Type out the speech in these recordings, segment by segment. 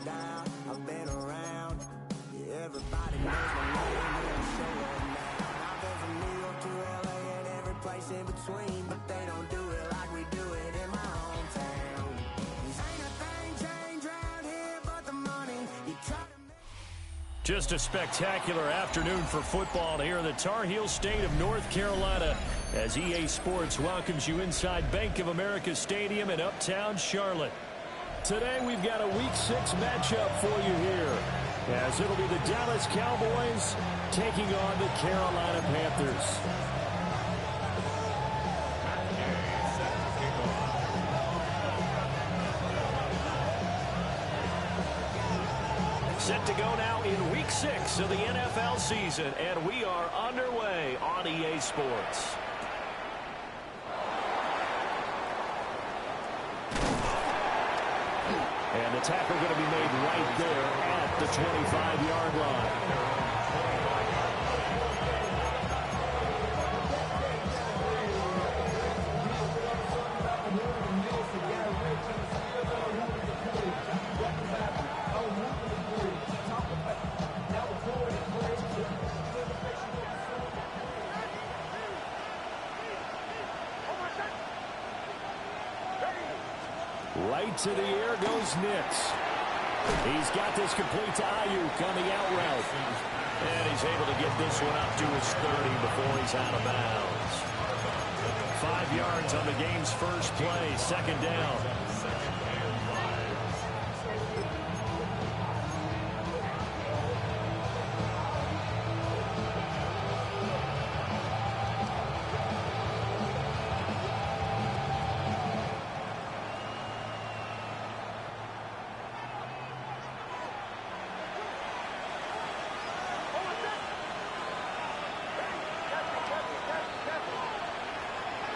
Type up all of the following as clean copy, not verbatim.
down. I've been around. Yeah, everybody knows my name. Yeah, show up now. I've been from New York to LA and every place in between, but they don't do it like we do it in my hometown. Ain't a thing changed around here but the money. You try to Just a spectacular afternoon for football here in the Tar Heel state of North Carolina as EA Sports welcomes you inside Bank of America Stadium in uptown Charlotte. Today we've got a Week 6 matchup for you here as it'll be the Dallas Cowboys taking on the Carolina Panthers. Set to go now in Week 6 of the NFL season, and we are underway on EA Sports. And the tackle going to be made right there at the 25-yard line. Right to the air goes Nix. He's got this complete to Ayuk on the out route. And he's able to get this one up to his 30 before he's out of bounds. 5 yards on the game's first play, second down.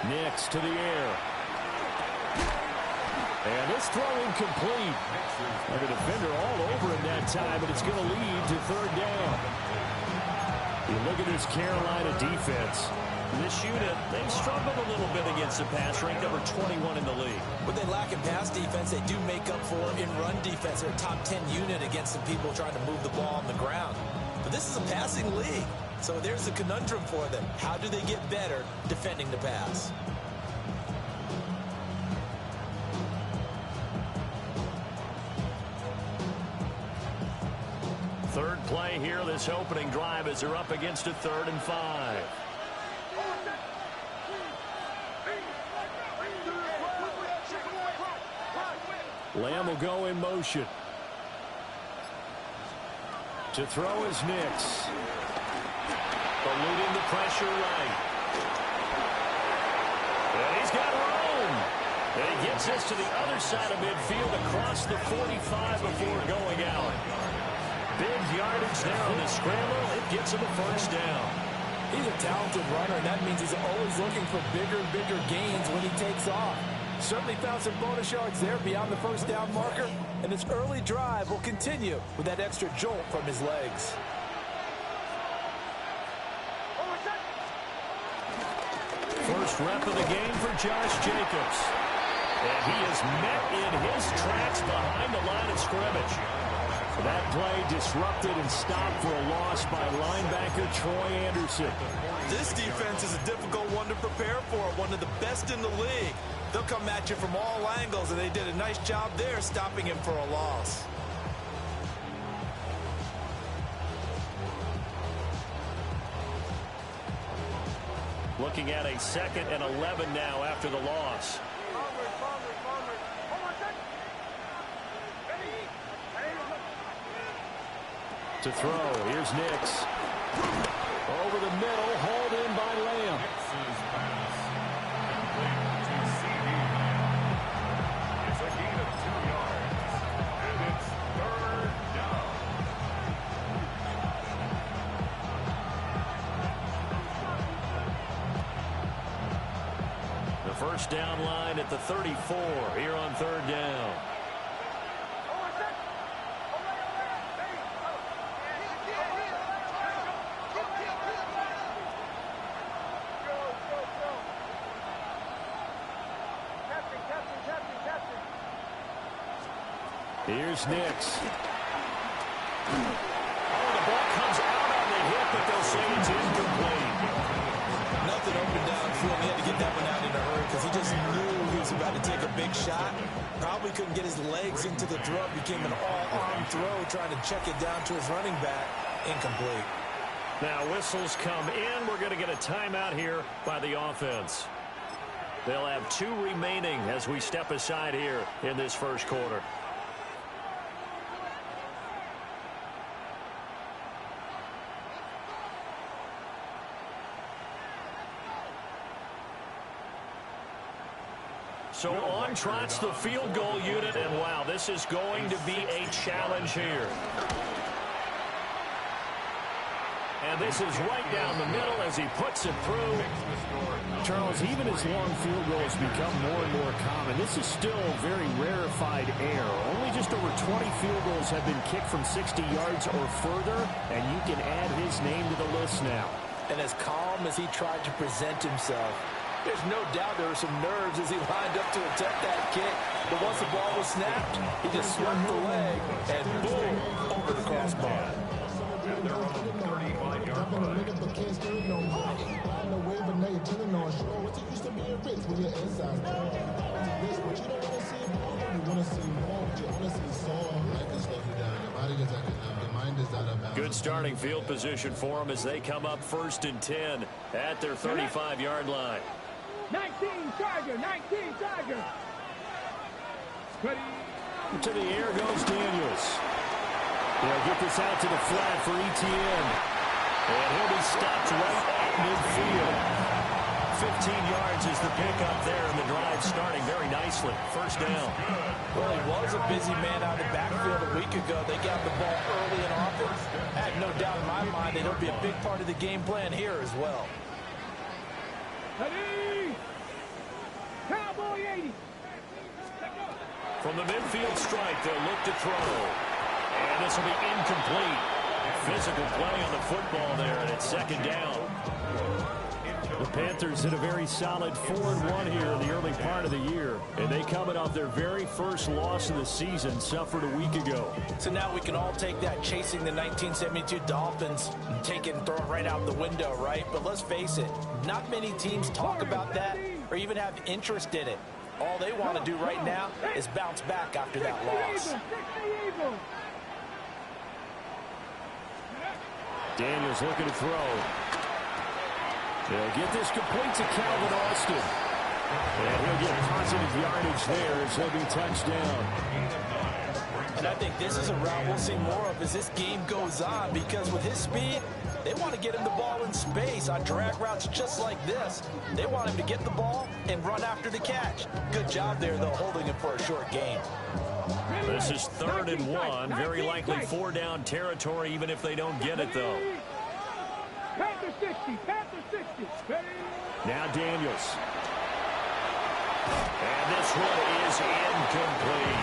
Nix to the air. And this throw incomplete. And the defender all over him that time, and it's going to lead to third down. You look at this Carolina defense. This unit, they've struggled a little bit against the pass, ranked number 21 in the league. What they lack in pass defense, they do make up for in run defense. They're a top 10 unit against some people trying to move the ball on the ground. But this is a passing league. So there's the conundrum for them. How do they get better defending the pass? Third play here, this opening drive as they're up against a 3rd and 5. Lamb will go in motion. To throw is Nix. Eluding the pressure right. And he's got room. And he gets this to the other side of midfield across the 45 before going out. Big yardage there on the scramble. It gets him a first down. He's a talented runner, and that means he's always looking for bigger and bigger gains when he takes off. Certainly found some bonus yards there beyond the first down marker, and this early drive will continue with that extra jolt from his legs. First rep of the game for Josh Jacobs. And he is met in his tracks behind the line of scrimmage. That play disrupted and stopped for a loss by linebacker Troy Anderson. This defense is a difficult one to prepare for, one of the best in the league. They'll come at you from all angles, and they did a nice job there stopping him for a loss. Looking at a 2nd and 11 now after the loss. To throw, here's Nix. Over the middle, hauled in by Lamb. It's a gain of 2 yards, and it's 3rd down. The first down line at the 34 here on 3rd down. Here's Nix. Oh, the ball comes out on the hit, but they'll say it's incomplete. Nothing open downfield. He had to get that one out in a hurry because he just knew he was about to take a big shot. Probably couldn't get his legs into the throw. Became an all-arm throw trying to check it down to his running back. Incomplete. Now whistles come in. We're going to get a timeout here by the offense. They'll have 2 remaining as we step aside here in this first quarter. So on trots the field goal unit, and wow, this is going to be a challenge here. And this is right down the middle as he puts it through. Charles, even as long field goals become more and more common, this is still very rarefied air. Only just over 20 field goals have been kicked from 60 yards or further, and you can add his name to the list now. And as calm as he tried to present himself, there's no doubt there were some nerves as he lined up to attempt that kick. But once the ball was snapped, he just swept the leg and boom, over the crossbar. And they're on the 35-yard line. Good starting field position for them as they come up 1st and 10 at their 35-yard line. 19 Charger, 19 Charger. To the air goes Daniels. They'll get this out to the flat for Etienne. And he'll be stopped right at midfield. 15 yards is the pickup there, and the drive starting very nicely. First down. Well, he was a busy man out of the backfield a week ago. They got the ball early and often. I have no doubt in my mind that it'll be a big part of the game plan here as well. Ready? Cowboy 80. From the midfield strike, they'll look to throw. And this will be incomplete. Physical play on the football there, and it's 2nd down. The Panthers hit a very solid 4-1 here in the early part of the year. And they coming off their very first loss of the season, suffered a week ago. So now we can all take that chasing the 1972 Dolphins and take it and throw it right out the window, right? But let's face it, not many teams talk about that or even have interest in it. All they want to do right now is bounce back after that loss. Daniels looking to throw. They'll get this complete to Calvin Austin. And he'll get positive yardage there as he'll be touchdown. And I think this is a route we'll see more of as this game goes on, because with his speed, they want to get him the ball in space on drag routes just like this. They want him to get the ball and run after the catch. Good job there, though, holding him for a short gain. This is 3rd and 1. Very likely 4-down territory, even if they don't get it, though. Panther 60, Panther 60. Ready? Now Daniels. And this one is incomplete.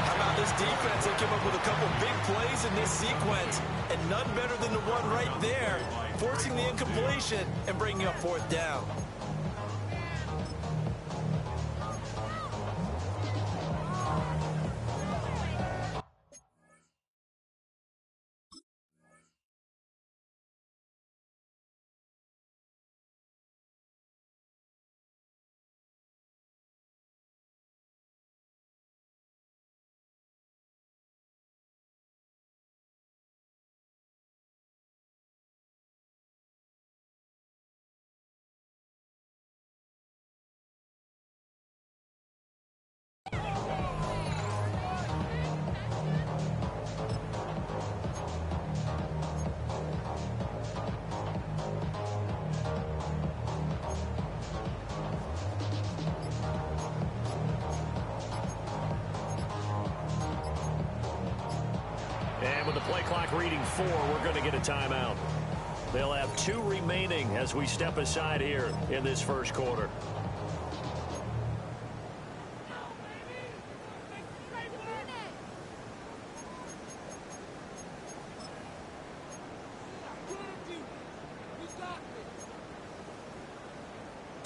How about this defense? They came up with a couple big plays in this sequence, and none better than the one right there, forcing the incompletion and bringing up 4th down. And with the play clock reading 4, we're going to get a timeout. They'll have 2 remaining as we step aside here in this first quarter.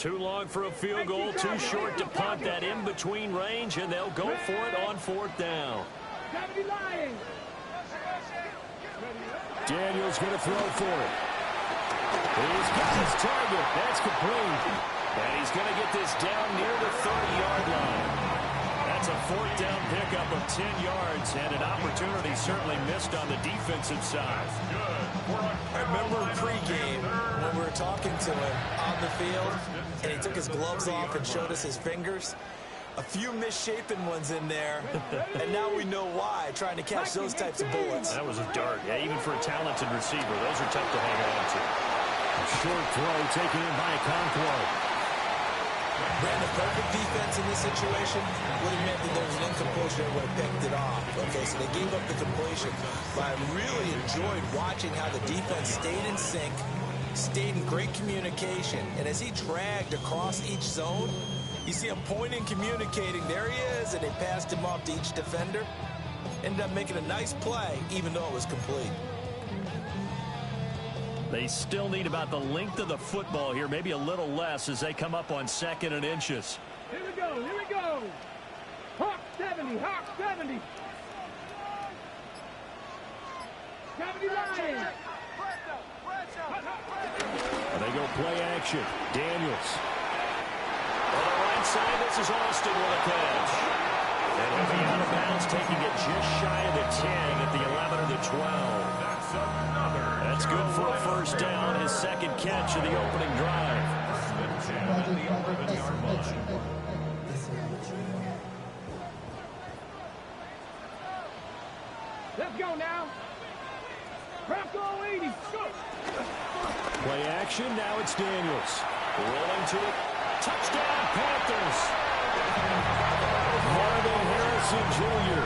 Too long for a field goal, too short to punt that in between range, and they'll go for it on 4th down. Daniels going to throw for it. He's got his target. That's complete. And he's going to get this down near the 30-yard line. That's a 4th down pickup of 10 yards, and an opportunity certainly missed on the defensive side. I remember pregame when we were talking to him on the field, and he took his gloves off and showed us his fingers. A few misshapen ones in there, and now we know why, trying to catch those types of bullets. That was a dart. Yeah, even for a talented receiver, those are tough to hang on to. A short throw taken in by Okonkwo. Ran the perfect defense in this situation. Would have meant that there was an incompletion that would have picked it off. Okay, so they gave up the completion. But I really enjoyed watching how the defense stayed in sync, stayed in great communication. And as he dragged across each zone, you see him pointing, communicating. There he is, and they passed him off to each defender. Ended up making a nice play, even though it was complete. They still need about the length of the football here, maybe a little less as they come up on 2nd and inches. Here we go, here we go. Hawk 70, Hawk 70. 70 Lions. And they go play action. Daniels. On the right side, this is Austin with a catch. And he'll be out of bounds, taking it just shy of the 10 at the 11 or the 12. That's good for a 1st down, his 2nd catch of the opening drive. Let's go now. Bronco 80. Go. Play action. Now it's Daniels. Rolling to it. Touchdown, Panthers. Marvin Harrison Jr.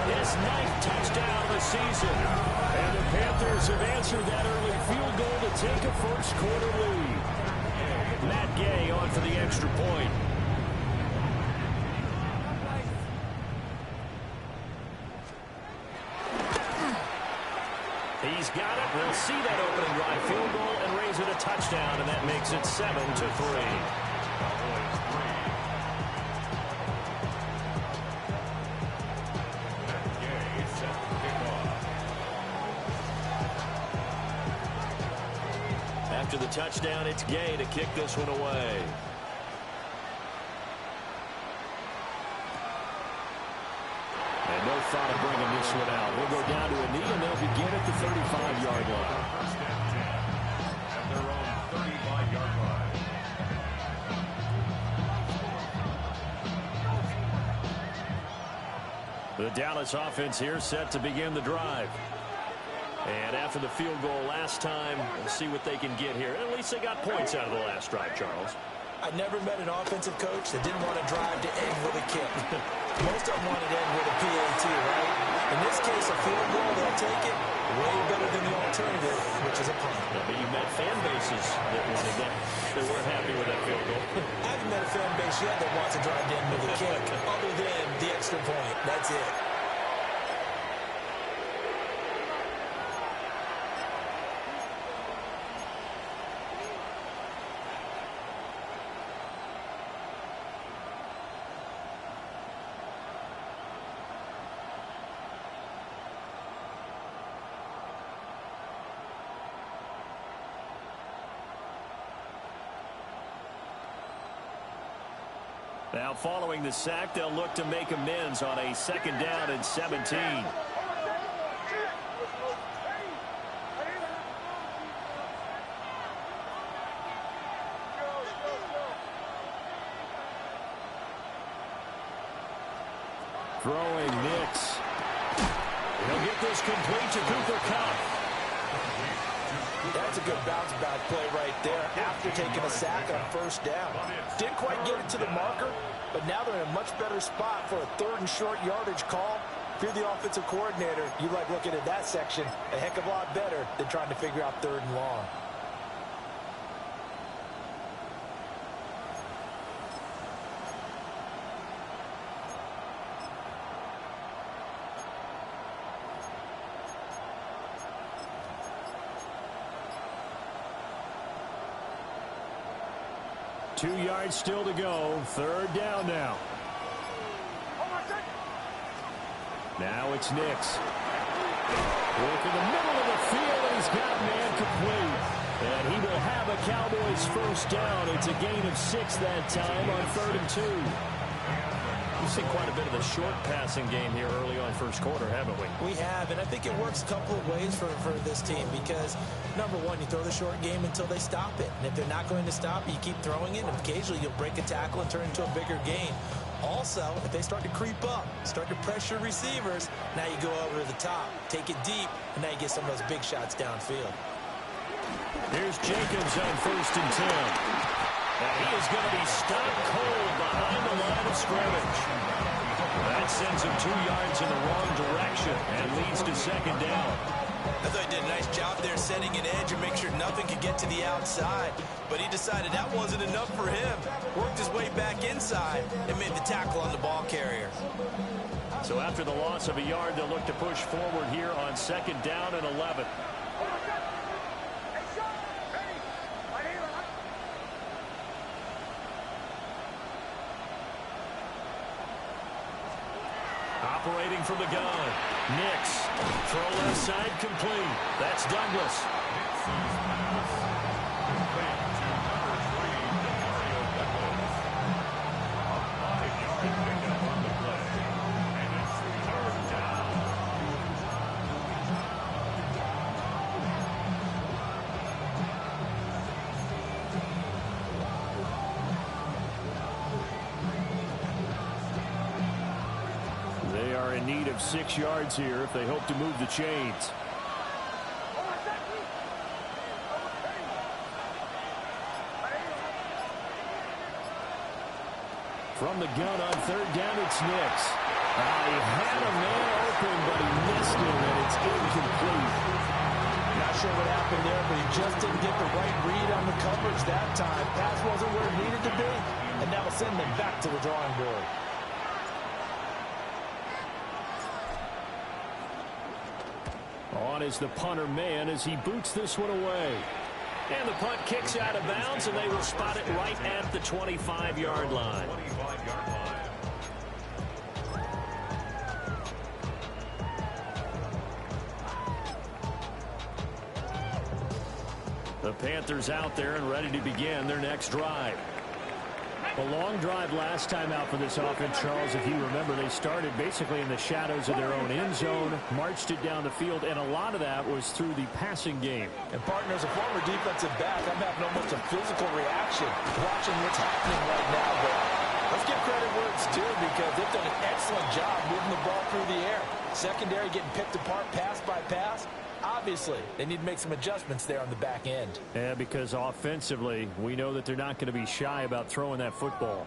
His 9th touchdown of the season. And the Panthers have answered that early field goal to take a 1st quarter lead. Matt Gay on for the extra point. He's got it. We'll see that opening drive field goal and raise it a touchdown, and that makes it 7-3. After the touchdown, it's Gay to kick this one away. And no thought of bringing this one out. We'll go down to a knee, and they'll begin at the 35-yard line. At their own 35-yard line. The Dallas offense here set to begin the drive. And after the field goal last time, we'll see what they can get here. At least they got points out of the last drive, Charles. I never met an offensive coach that didn't want to drive to end with a kick. Most of them wanted to end with a PAT, right? In this case, a field goal, they'll take it way better than the alternative, which is a punt. Yeah, but you met fan bases that weren't happy with that field goal. I haven't met a fan base yet that wants to drive to end with a kick, other than the extra point. That's it. Now following the sack, they'll look to make amends on a 2nd down and 17. Throwing Nix. He'll get this complete to Cooper Kupp. That's a good bounce-back play right there after taking a sack on 1st down. Didn't quite get it to the marker, but now they're in a much better spot for a 3rd and short yardage call. If you're the offensive coordinator, you like looking at that section a heck of a lot better than trying to figure out 3rd and long. 2 yards still to go. 3rd down now. Now it's Nix. Work in the middle of the field, and he's got man complete. And he will have a Cowboys first down. It's a gain of 6 that time on 3rd and 2. We've seen quite a bit of the short passing game here early on first quarter, haven't we? We have, and I think it works a couple of ways for this team because, number one, you throw the short game until they stop it. And if they're not going to stop it, you keep throwing it, and occasionally you'll break a tackle and turn it into a bigger gain. Also, if they start to creep up, start to pressure receivers, now you go over to the top, take it deep, and now you get some of those big shots downfield. Here's Jacobs on 1st and 10. And he is going to be stopped cold behind the line of scrimmage. That sends him 2 yards in the wrong direction and leads to 2nd down. I thought he did a nice job there setting an edge and make sure nothing could get to the outside. But he decided that wasn't enough for him. Worked his way back inside and made the tackle on the ball carrier. So after the loss of a yard, they'll look to push forward here on 2nd down and 11. Operating from the gun. Nix. Throw left side complete. That's Douglas. In need of 6 yards here if they hope to move the chains. From the gun on 3rd down, it's Nix. He had a man open, but he missed him, and it's incomplete. Not sure what happened there, but he just didn't get the right read on the coverage that time. Pass wasn't where it needed to be, and that will send them back to the drawing board. On is the punter man as he boots this one away. And the punt kicks out of bounds, and they will spot it right at the 25-yard line. The Panthers out there and ready to begin their next drive. A long drive last time out for this offense, Charles. If you remember, they started basically in the shadows of their own end zone, marched it down the field, and a lot of that was through the passing game. And, partner, as a former defensive back, I'm having almost a physical reaction watching what's happening right now. But let's give credit where it's due because they've done an excellent job moving the ball through the air. Secondary getting picked apart pass by pass. Obviously, they need to make some adjustments there on the back end. Yeah, because offensively, we know that they're not going to be shy about throwing that football.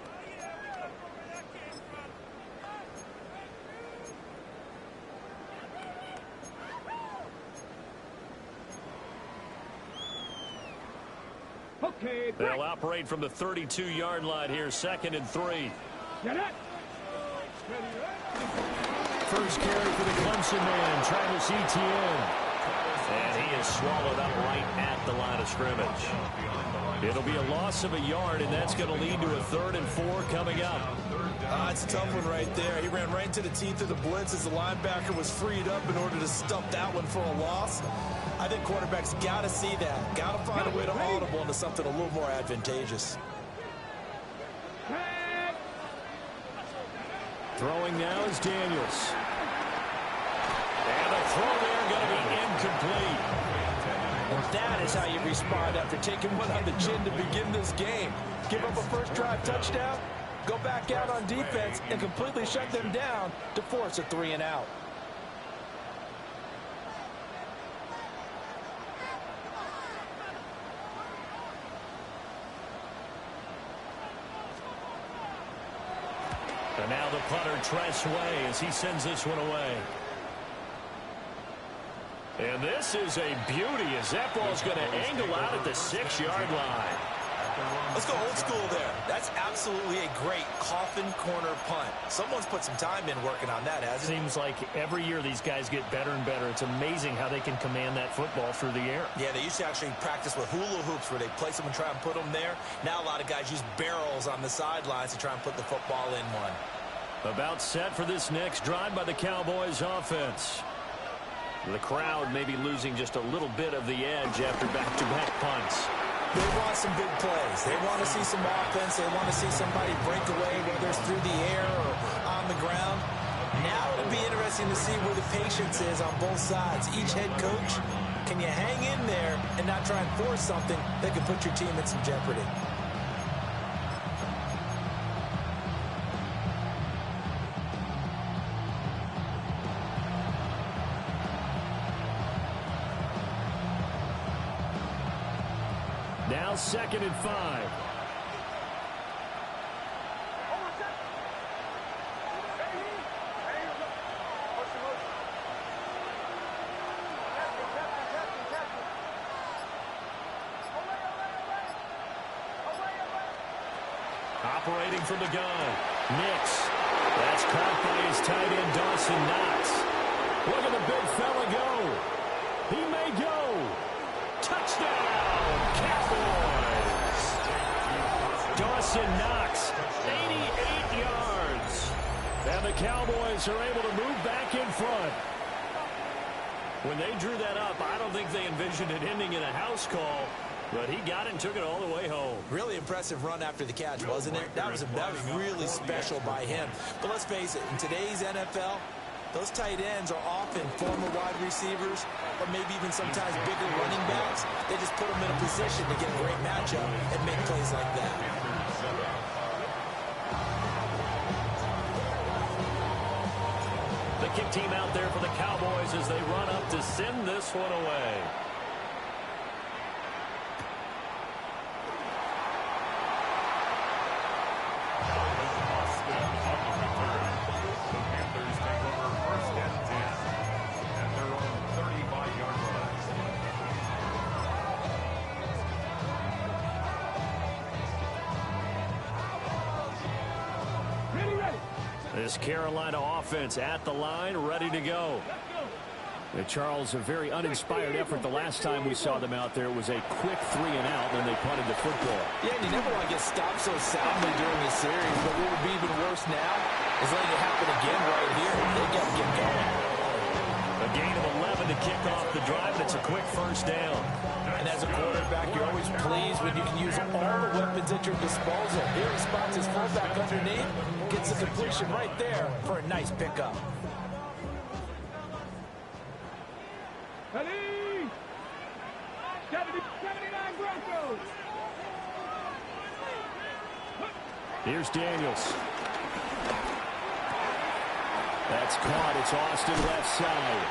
Okay, they'll operate from the 32-yard line here, 2nd and 3. First carry for the Clemson man, Travis Etienne. And he is swallowed up right at the line of scrimmage. It'll be a loss of a yard, and that's going to lead to a 3rd and 4 coming up. It's a tough one right there. He ran right into the teeth of the blitz as the linebacker was freed up in order to stuff that one for a loss. I think quarterbacks got to see that. Got to find a way to audible into something a little more advantageous. Throwing now is Daniels. And the throw there going to be incomplete. And that is how you respond after taking one on the chin to begin this game. Give up a first drive touchdown, go back out on defense, and completely shut them down to force a 3 and out. And now the punter, Tress Way, as he sends this one away. And this is a beauty as that ball's going to angle out at the 6-yard line. Let's go old school there. That's absolutely a great coffin corner punt. Someone's put some time in working on that, hasn't it? Seems like every year these guys get better and better. It's amazing how they can command that football through the air. Yeah, they used to actually practice with hula hoops where they place them and try and put them there. Now a lot of guys use barrels on the sidelines to try and put the football in one. About set for this next drive by the Cowboys offense. The crowd may be losing just a little bit of the edge after back-to-back punts. They want some big plays. They want to see some offense. They want to see somebody break away, whether it's through the air or on the ground. Now it'll be interesting to see where the patience is on both sides. Each head coach, can you hang in there and not try and force something that could put your team in some jeopardy? Now 2nd and 5. Operating from the gun. Nix. That's caught by his tight end, Dawson Knox. Look at the big fella go. He may go. Touchdown, Cowboys. Dawson Knox, 88 yards. And the Cowboys are able to move back in front. When they drew that up, I don't think they envisioned it ending in a house call. But he got it and took it all the way home. Really impressive run after the catch, wasn't it? That was really special by him. But let's face it, in today's NFL, those tight ends are often former wide receivers or maybe even sometimes bigger running backs. They just put them in a position to get a great matchup and make plays like that. The kick team out there for the Cowboys as they run up to send this one away. This Carolina offense at the line, ready to go. Charles, a very uninspired effort the last time we saw them out there. It was a quick 3 and out when they punted the football. Yeah, and you never want to get stopped so soundly during the series, but what would be even worse now is letting it happen again right here. They got to get going. A gain of 11 to kick off the drive, and it's a quick first down. And as a quarterback, you're always pleased when you can use all the weapons at your disposal. Here he spots his fullback underneath, gets the completion right there for a nice pickup. Ready? 79 Broncos. Here's Daniels. That's caught. It's Austin left side.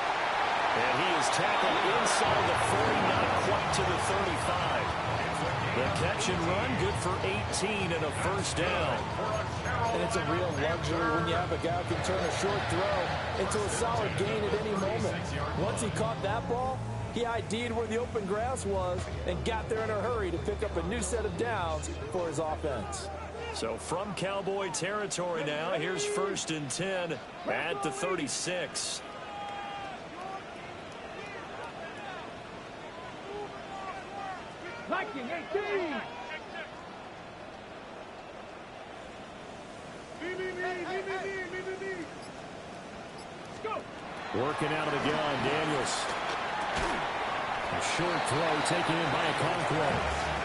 And he is tackled inside the 40, not quite to the 35. The catch and run, good for 18 and a first down. And it's a real luxury when you have a guy who can turn a short throw into a solid gain at any moment. Once he caught that ball, he ID'd where the open grass was and got there in a hurry to pick up a new set of downs for his offense. So from Cowboy territory now, here's 1st and 10 at the 36. Viking 18. Let's go. Working out of the gun, Daniels. A short throw taken in by Okonkwo.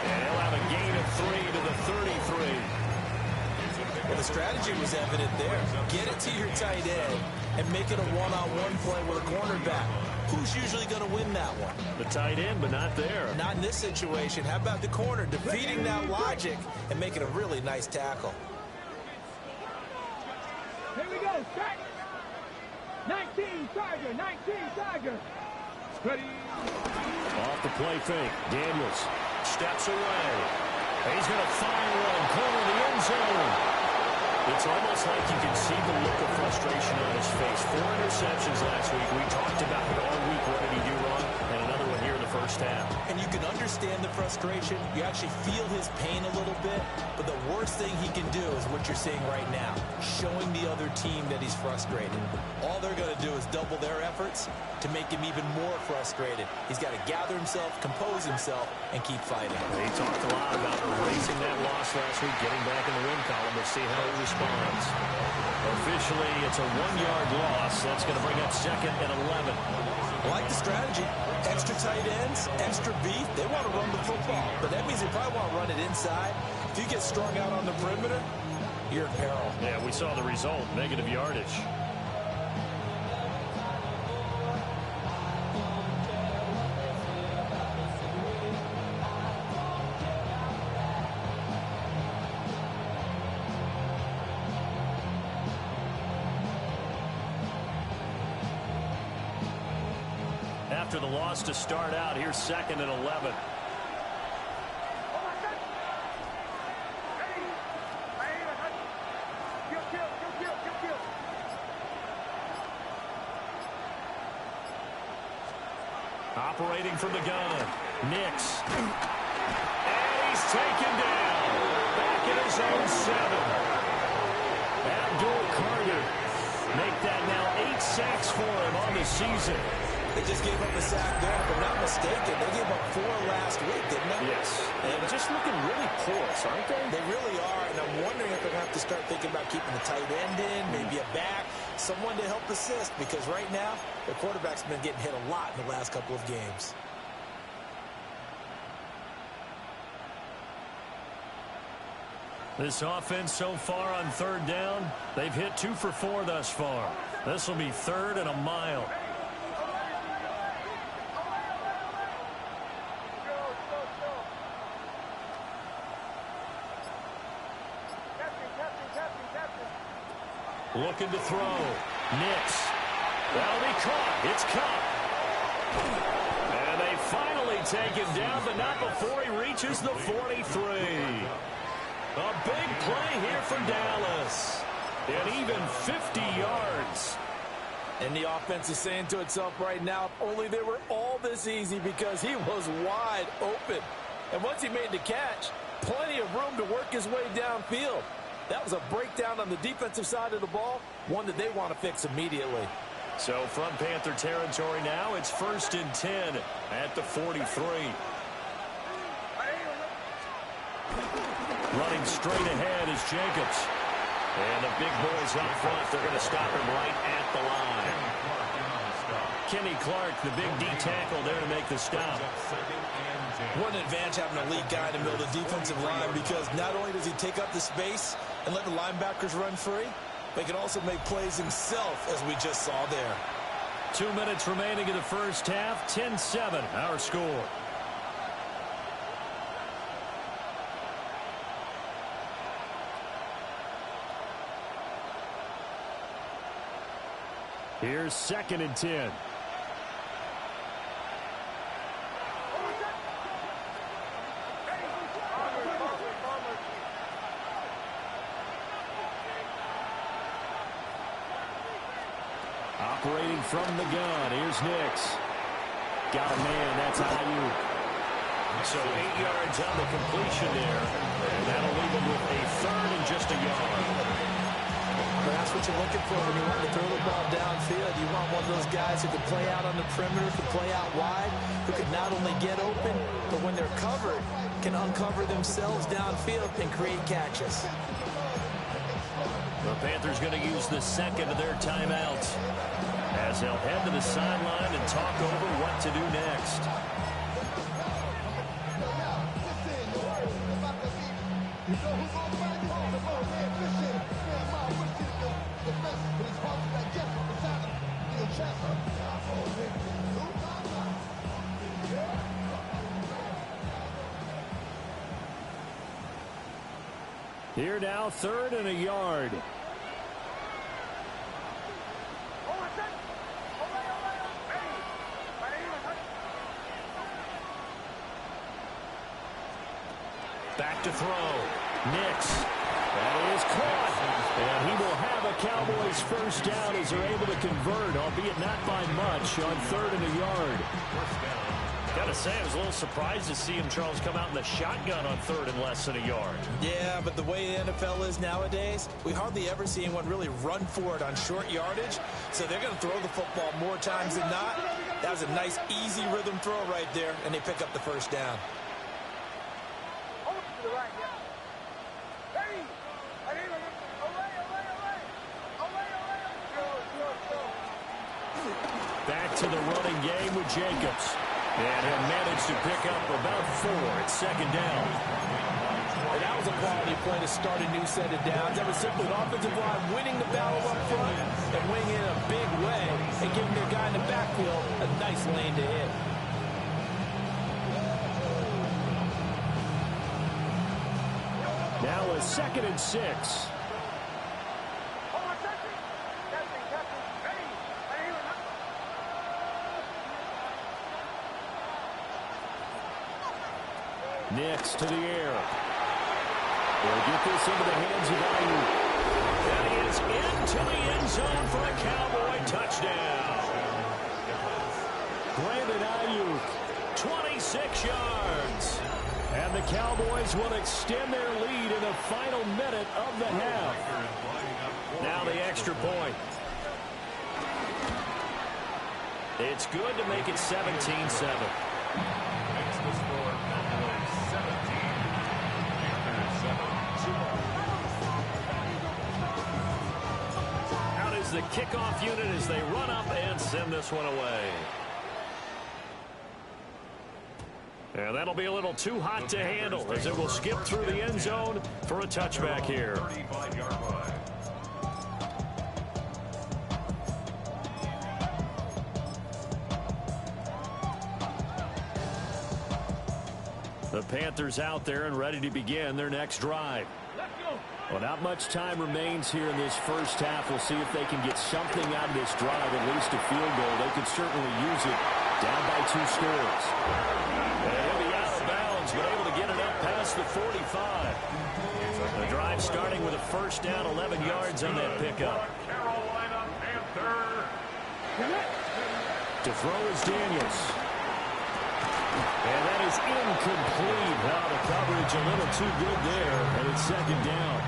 And he'll have a gain of 3 to the 33. Well, the strategy was evident there. Get it to your tight end and make it a one-on-one play with a cornerback. Who's usually going to win that one? The tight end, but not there. Not in this situation. How about the corner defeating that logic and making a really nice tackle? Here we go. Start. 19 Tiger. 19 Tiger. Ready. Off the play fake. Daniels steps away. He's going to fire one. Corner of the end zone. It's almost like you can see the look of frustration on his faced 4 interceptions last week. We talked about it all week. What did he do wrong? And another one here in the first half. And you can understand the frustration. You actually feel his pain a little bit. But the worst thing he can do is what you're seeing right now, showing the other team that he's frustrated. All they're going to do is double their efforts to make him even more frustrated. He's got to gather himself, compose himself, and keep fighting. He talked a lot about erasing that loss last week, getting back in the win column. Let's see how he responds. Officially, it's a 1-yard loss. That's going to bring up 2nd and 11. I like the strategy. Extra tight ends, extra beef. They want to run the football, but that means they probably want to run it inside. If you get strung out on the perimeter, you're in peril. Yeah, we saw the result, negative yardage. After the loss to start out, here's 2nd and 11. Operating from the gun, Nix. And he's taken down. Back in his own 7. Abdul Carter. Make that now 8 sacks for him on the season. They just gave up a sack there, if I'm not mistaken. They gave up 4 last week, didn't they? Yes. And just looking really porous, aren't they? They really are, and I'm wondering if they're going to have to start thinking about keeping the tight end in, maybe a back, someone to help assist, because right now, their quarterback's been getting hit a lot in the last couple of games. This offense so far on 3rd down, they've hit 2 for 4 thus far. This will be 3rd and a mile. Looking to throw. Nix. That'll be caught. It's caught. And they finally take him down, but not before he reaches the 43. A big play here for Dallas. And even 50 yards. And the offense is saying to itself right now, if only they were all this easy, because he was wide open. And once he made the catch, plenty of room to work his way downfield. That was a breakdown on the defensive side of the ball, one that they want to fix immediately. So from Panther territory now, it's 1st and 10 at the 43. Running straight ahead is Jacobs. And the big boys up front, they're going to stop him right at the line. Kenny Clark, the big D tackle there to make the stop. What an advantage having an elite guy in the middle of the defensive line, because not only does he take up the space and let the linebackers run free, but he can also make plays himself, as we just saw there. 2 minutes remaining in the first half. 10-7, our score. Here's 2nd and 10. Operating from the gun, here's Nix. Got a man, that's Ayuk. So 8 yards on the completion there. And that'll leave him with a 3rd and just a yard. But that's what you're looking for when you want to throw the ball downfield. You want one of those guys who can play out on the perimeter, can play out wide, who can not only get open, but when they're covered, can uncover themselves downfield and create catches. The Panthers going to use the 2nd of their timeouts, as they'll head to the sideline and talk over what to do next. Here now, 3rd and a yard. Back to throw. Nix. That is caught. And he will have a Cowboys first down as they're able to convert, albeit not by much, on 3rd and a yard. Gotta say, I was a little surprised to see him, Charles, come out in the shotgun on 3rd and less than a yard. Yeah, but the way the NFL is nowadays, we hardly ever see anyone really run for it on short yardage. So they're going to throw the football more times than not. That was a nice, easy rhythm throw right there, and they pick up the first down. Back to the running game with Jacobs. And he'll manage to pick up about 4 at 2nd down. And that was a quality play to start a new set of downs. That was simply an offensive line winning the battle up front and winning in a big way and giving their guy in the backfield a nice lane to hit. Now a 2nd and 6. Nix to the air. They'll get this into the hands of Ayuk. That is into the end zone for a Cowboy touchdown. Brandon Ayuk, 26 yards. And the Cowboys will extend their lead in the final minute of the half. Now the extra point. It's good to make it 17-7. The kickoff unit as they run up and send this one away. And that'll be a little too hot to handle as it will skip through the end zone for a touchback here. The Panthers out there and ready to begin their next drive. Well, not much time remains here in this first half. We'll see if they can get something out of this drive, at least a field goal. They could certainly use it down by 2 scores. And he'll be out of bounds, but able to get it up past the 45. The drive starting with a first down, 11 yards on that pickup. To throw is Daniels. And that is incomplete. Now the coverage a little too good there, and it's 2nd down.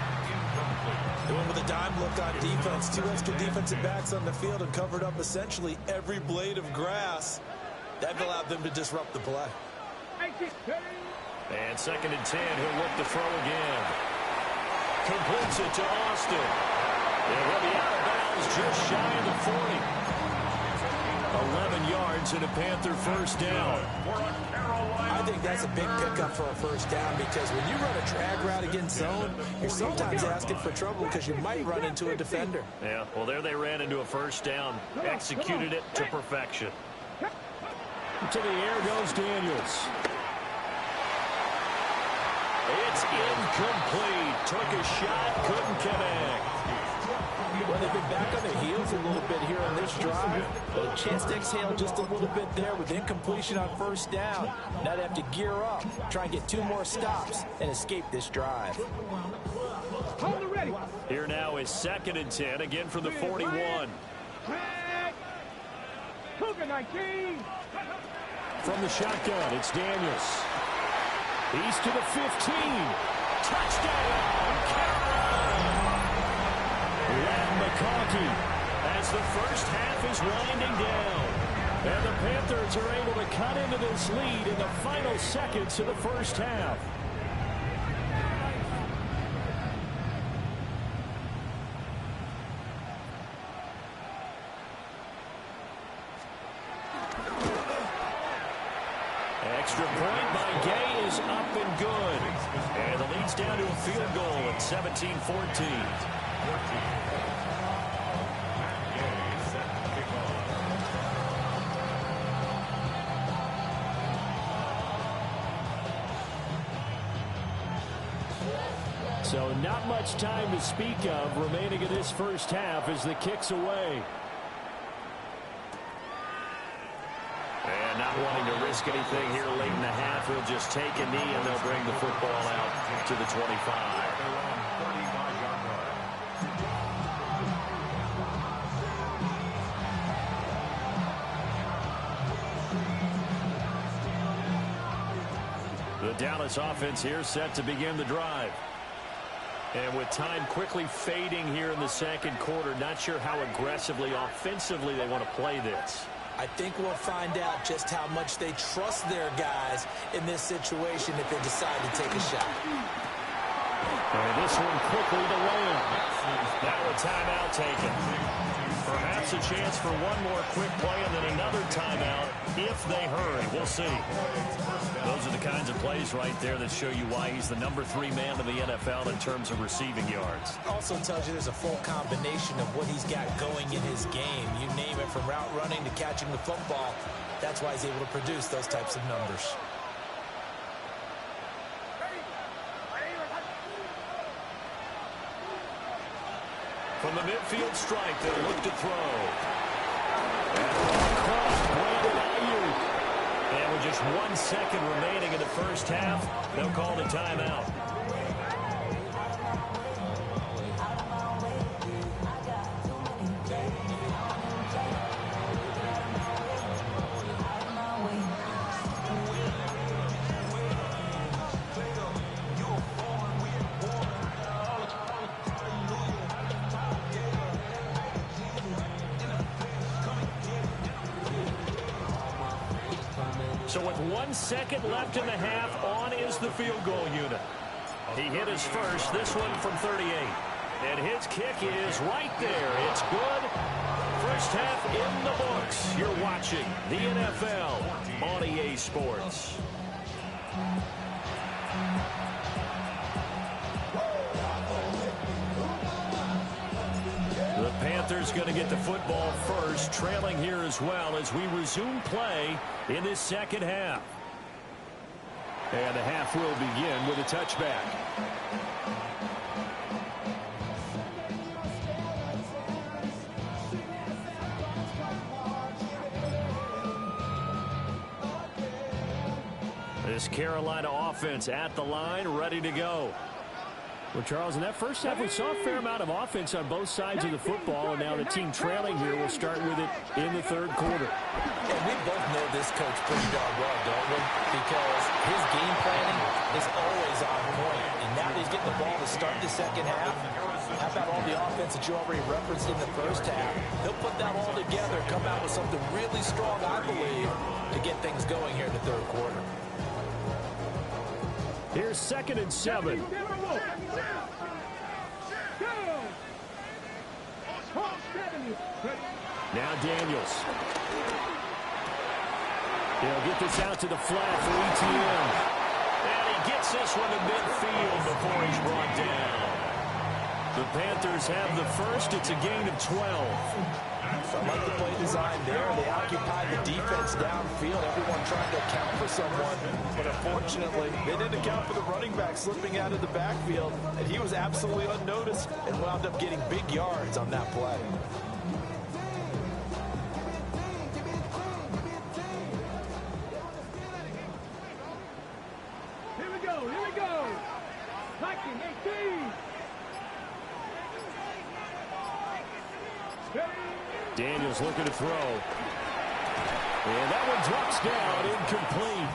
Going with a dime look on defense. 2 extra defensive backs on the field and covered up essentially every blade of grass. That allowed them to disrupt the play. And 2nd and 10, he'll look to throw again. Completes it to Austin. And he'll be out of bounds just shy of the 40. 11 yards and a Panther first down. I think that's a big pickup for a first down because when you run a drag route against zone, you're sometimes asking for trouble because you might run into a defender. Yeah, well, there they ran into a first down. Executed it to perfection. To the air goes Daniels. It's incomplete. Took a shot, couldn't connect. Well, they've been back on their heels a little bit here on this drive. But a chance to exhale just a little bit there with incompletion on first down. Now they have to gear up, try and get 2 more stops, and escape this drive. Here now is 2nd and 10, again from the 41. From the shotgun, it's Daniels. He's to the 15. Touchdown, Carolina! McConkey as the first half is winding down. And the Panthers are able to cut into this lead in the final seconds of the first half. Extra point by Gay is up and good. And the lead's down to a field goal at 17-14. So not much time to speak of remaining in this first half as the kick's away. And not wanting to risk anything here late in the half, he'll just take a knee and they'll bring the football out to the 25. The Dallas offense here set to begin the drive. And with time quickly fading here in the second quarter, not sure how aggressively, offensively they want to play this. I think we'll find out just how much they trust their guys in this situation if they decide to take a shot. And this one quickly to Lamb. Now a timeout taken. Perhaps a chance for one more quick play and then another timeout if they hurry. We'll see. Those are the kinds of plays right there that show you why he's the number 3 man in the NFL in terms of receiving yards. Also tells you there's a full combination of what he's got going in his game. You name it, from route running to catching the football. That's why he's able to produce those types of numbers. From the midfield stripe, they'll look to throw. And crossed Brandon Ayuk. And with just 1 second remaining in the first half, they'll call the timeout. So with 1 second left in the half, on is the field goal unit. He hit his first, this one from 38. And his kick is right there. It's good. First half in the books. You're watching the NFL on EA Sports. The Panthers going to get the football first, trailing here as well as we resume play in this second half. And the half will begin with a touchback. This Carolina offense at the line, ready to go. Well, Charles, in that first half, we saw a fair amount of offense on both sides of the football, and now the team trailing here will start with it in the third quarter. And we both know this coach pretty darn well, don't we? Because his game planning is always on point. And now that he's getting the ball to start the second half, how about all the offense that you already referenced in the first half? He'll put that all together, come out with something really strong, I believe, to get things going here in the third quarter. Here's 2nd and 7. Now Daniels. He'll get this out to the flat for ETN. And he gets this one to midfield before he's brought down. The Panthers have the first. It's a gain of 12. I like the play design there. They occupy the defense downfield. Everyone trying to account for someone. But unfortunately, they didn't account for the running back slipping out of the backfield. And he was absolutely unnoticed and wound up getting big yards on that play. Here we go, here we go. Viking 18. Daniels looking to throw. And that one drops down, incomplete.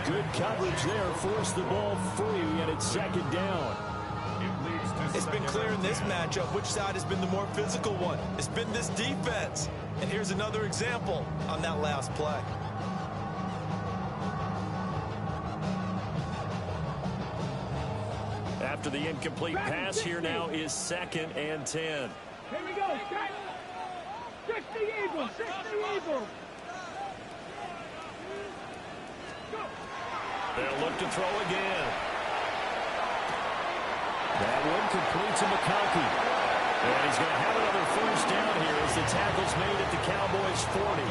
Good coverage there, forced the ball free, and it's 2nd down. It's been clear in this matchup which side has been the more physical one. It's been this defense. And here's another example on that last play. After the incomplete pass, here now is 2nd and 10. Here we go, Scott. 60 Eagles, 60 Eagles. They'll look to throw again. That one completes to McConkey. And he's going to have another first down here as the tackle's made at the Cowboys' 40.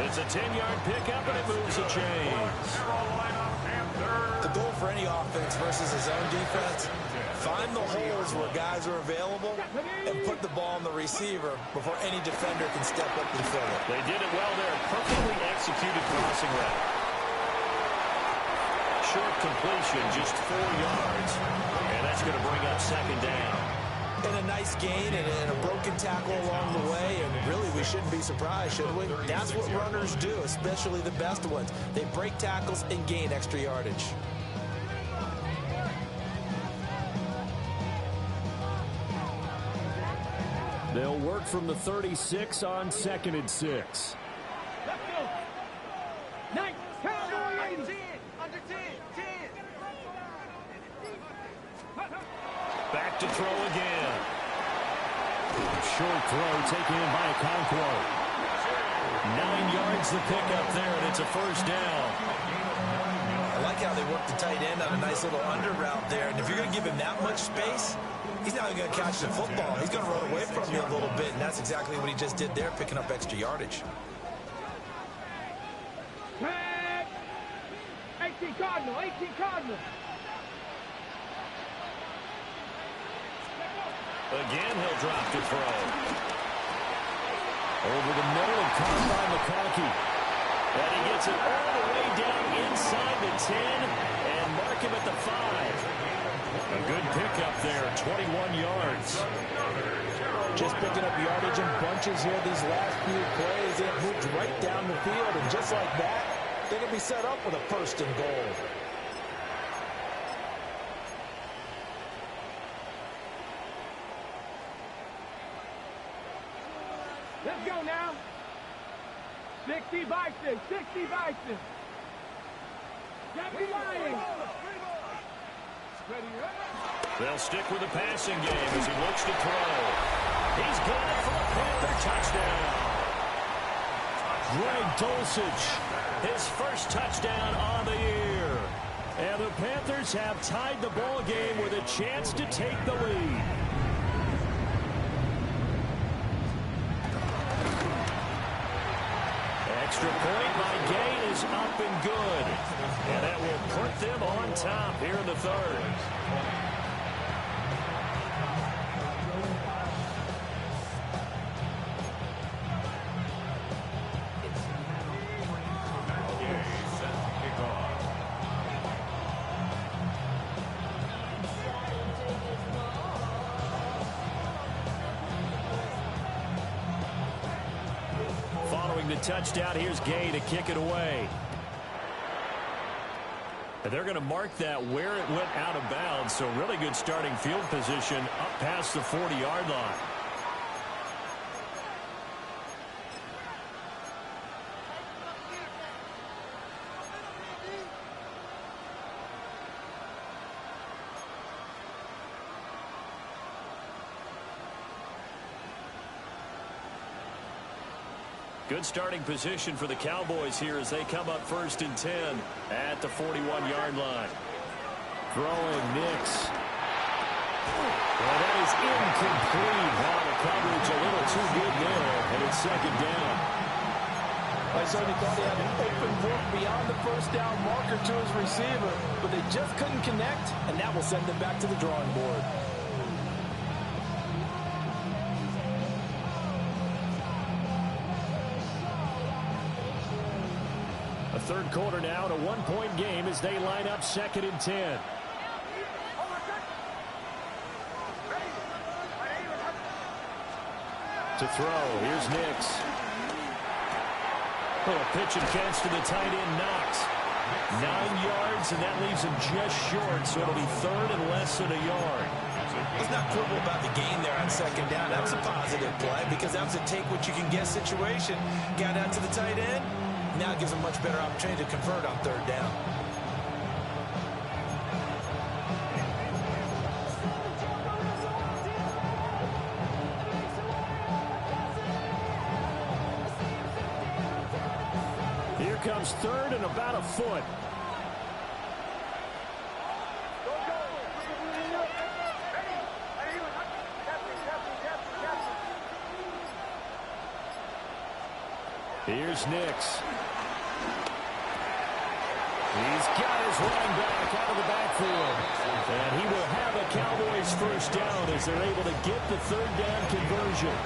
It's a 10-yard pickup, and it moves the chains. The goal for any offense versus his own defense, find the holes where guys are available and put the ball on the receiver before any defender can step up and fill it. They did it well there. Perfectly executed crossing route. Short completion, just 4 yards. And that's going to bring up 2nd down. And a nice gain and a broken tackle along the way. And really, we we shouldn't be surprised, should we? That's what runners do, especially the best ones. They break tackles and gain extra yardage. They'll work from the 36 on 2nd and 6. Let's go. 9, Cowboys. 10, under 10, 10. Back to throw again. Short throw taken in by Okonkwo. 9 yards the pickup there, and it's a first down. I like how they work the tight end on a nice little under route there. And if you're going to give him that much space, he's not going to catch the football. He's going to run away from you a little bit, and that's exactly what he just did there, picking up extra yardage. 18 Cardinal, 18 Cardinal. Again, he'll drop to throw. Over the middle and caught by McConkey. And he gets it all the way down inside the 10 and mark him at the 5. A good pickup there, 21 yards. Just picking up yardage in bunches here these last few plays. They have moved right down the field, and just like that, they're going to be set up with a 1st and goal. Let's go now. 60 Bison, 60 Bison. Jeffrey Lyons. They'll stick with the passing game as he looks to throw. He's got it for a Panther touchdown. Greg Dulcich, his first touchdown on the year. And the Panthers have tied the ball game with a chance to take the lead. Extra point by Gain is up and good. And that will put them on top here in the 3rd. The touchdown. Here's Gay to kick it away. And they're going to mark that where it went out of bounds, so really good starting field position up past the 40-yard line. Good starting position for the Cowboys here as they come up 1st and 10 at the 41-yard line. Throwing Nix. Well, that is incomplete. Now the coverage a little too good there, and it's 2nd down. I certainly thought he had an open look beyond the 1st down marker to his receiver, but they just couldn't connect, and that will send them back to the drawing board. Third quarter now, and a 1-point game as they line up 2nd and 10. To throw, here's Nix. Little pitch and catch to the tight end, Knox. 9 yards, and that leaves him just short, so it'll be 3rd and less than a yard. Let's not quibble about the gain there on 2nd down. That was a positive play because that was a take-what-you-can-get situation. Got out to the tight end. Now it gives them much better opportunity to convert on 3rd down. Here comes 3rd and about a foot. Here's Nix. He's got his running back out of the backfield. And he will have a Cowboys 1st down as they're able to get the 3rd down conversion.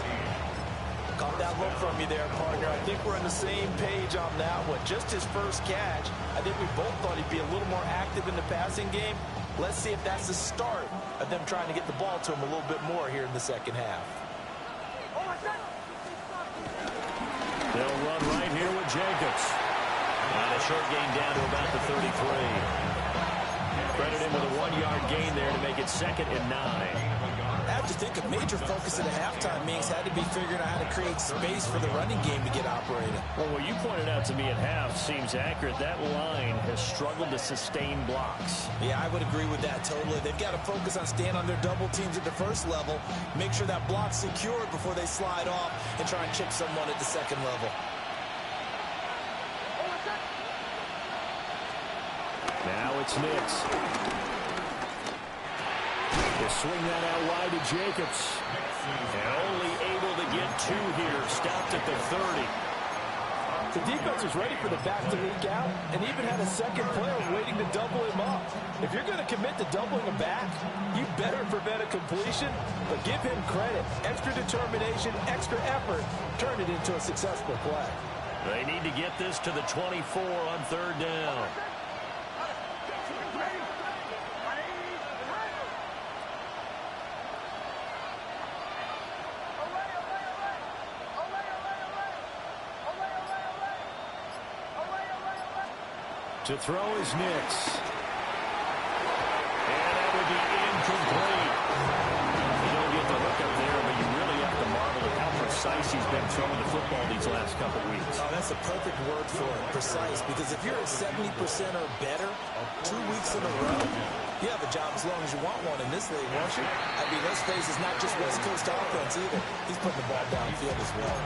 Caught that look from you there, partner. I think we're on the same page on that one. Just his first catch. I think we both thought he'd be a little more active in the passing game. Let's see if that's the start of them trying to get the ball to him a little bit more here in the 2nd half. Jacobs. And a short gain down to about the 33. Credit him with a 1-yard gain there to make it 2nd and 9. I have to think a major focus at the halftime, Minks, had to be figuring out how to create space for the running game to get operating. Well, what you pointed out to me at half seems accurate. That line has struggled to sustain blocks. Yeah, I would agree with that totally. They've got to focus on staying on their double teams at the first level, make sure that block's secured before they slide off and try and chip someone at the second level. Now it's Nix. They swing that out wide to Jacobs. And only able to get 2 here. Stopped at the 30. The defense was ready for the back to leak out and even had a second player waiting to double him up. If you're going to commit to doubling him back, you better prevent a completion, but give him credit. Extra determination, extra effort, turn it into a successful play. They need to get this to the 24 on 3rd down. To throw is Nix. And that would be incomplete. You don't get the hook up there, but you really have to marvel at how precise he's been throwing the football these last couple weeks. Oh, that's a perfect word for it, precise, because if you're at 70% or better 2 weeks in a row, you have a job as long as you want one in this league, won't you? I mean, let's face it, it's not just West Coast offense either. He's putting the ball downfield as well.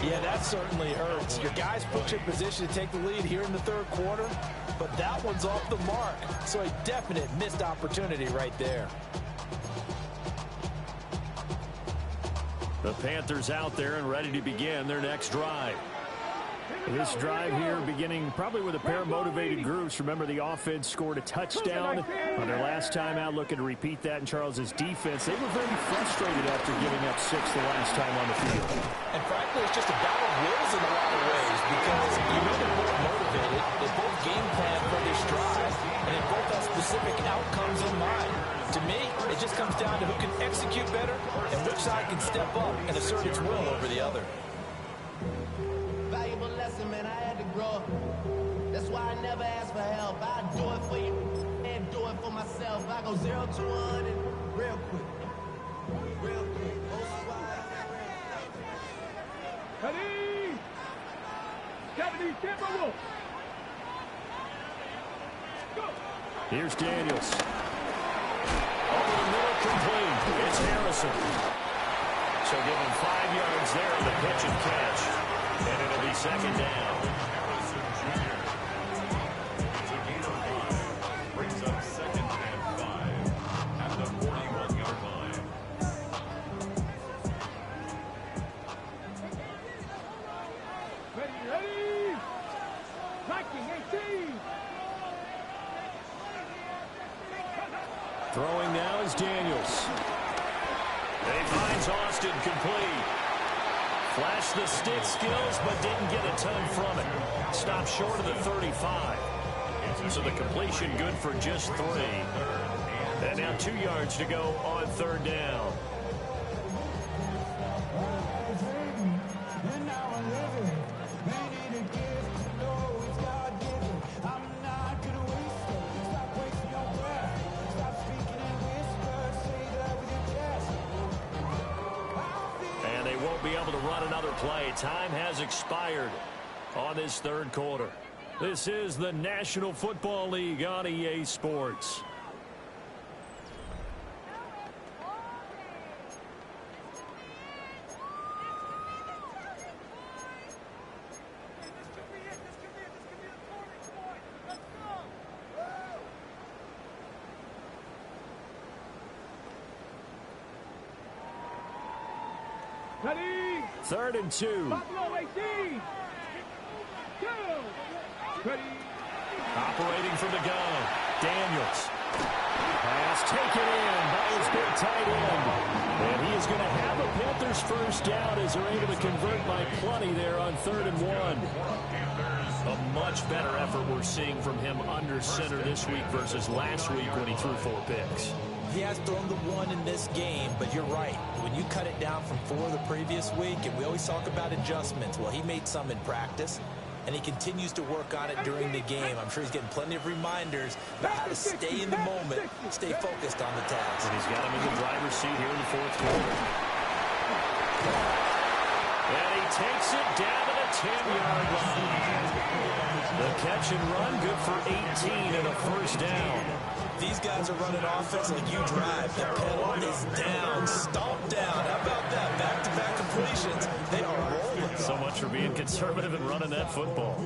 Yeah, that certainly hurts. Your guys put you in position to take the lead here in the 3rd quarter, but that one's off the mark. So a definite missed opportunity right there. The Panthers out there and ready to begin their next drive. This drive here beginning probably with a pair of motivated groups. Remember, the offense scored a touchdown on their last time out, looking to repeat that in Charles's defense. They were very frustrated after giving up 6 the last time on the field. And frankly, it's just a battle of wills in a lot of ways, because you know they're both motivated, they both game plan for this drive, and they both have specific outcomes in mind. To me, it just comes down to who can execute better and which side can step up and assert its will over the other. Valuable lesson, man. I had to grow up. That's why I never ask for help. I do it for you and do it for myself. I go 0 to 100 real quick. Real quick. Ready? 70 Timberwolves. Go. Here's Daniels. Over the middle, complete. It's Harrison. So give him 5 yards there on the pitch and catch. And it'll be 2nd down. Brings up 2nd and 5 at the 41-yard line. Ready? 1918. Throwing now is Daniels. And he finds Austin complete. Flashed the stick skills, but didn't get a ton from it. Stopped short of the 35. So the completion good for just 3. And now 2 yards to go on 3rd down. Be able to run another play. Time has expired on this 3rd quarter. This is the National Football League on EA Sports. Ready? 3rd and 2. Buffalo 18. 2. Ready? Operating from the gun. Daniels. Pass taken in by his big tight end. And he is going to have a Panthers first down as they're able to convert by plenty there on 3rd and 1. A much better effort we're seeing from him under center this week versus last week when he threw 4 picks. He has thrown the one in this game, but you're right. When you cut it down from 4 the previous week, and we always talk about adjustments, well, he made some in practice, and he continues to work on it during the game. I'm sure he's getting plenty of reminders about how to stay in the moment, stay focused on the task. And he's got him in the driver's seat here in the fourth quarter. And he takes it down to the 10-yard line. The catch and run, good for 18 and a first down. These guys are running offense like you drive. The pedal is down, stomped down. How about that? Back-to-back completions. They are rolling. So much for being conservative and running that football.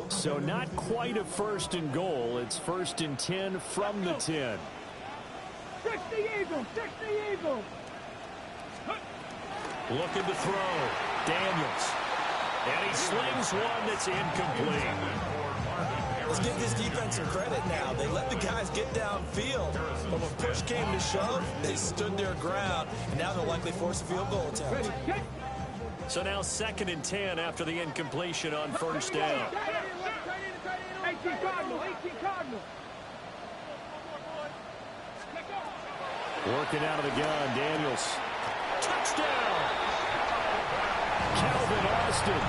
So not quite a first and goal. It's first and 10 from the 10. 60 Eagles, 60 Eagles. Looking to throw. Daniels. And he slings one that's incomplete. Let's give this defense some credit now. They let the guys get downfield. But when push came to shove, they stood their ground. And now they'll likely force a field goal attempt. So now 2nd and 10 after the incompletion on first down. 18 Cardinal, 18 Cardinal. Working out of the gun, Daniels. Touchdown! Calvin Austin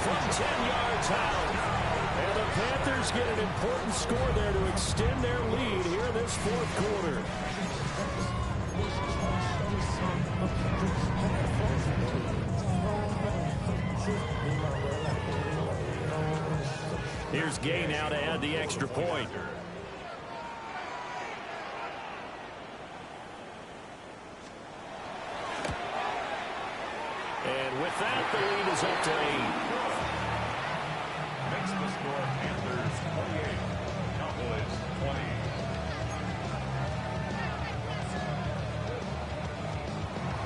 from 10 yards out. And the Panthers get an important score there to extend their lead here in this fourth quarter. Here's Gay now to add the extra point. And with that, the lead is up to 8. Makes the score Panthers 28, Cowboys 20.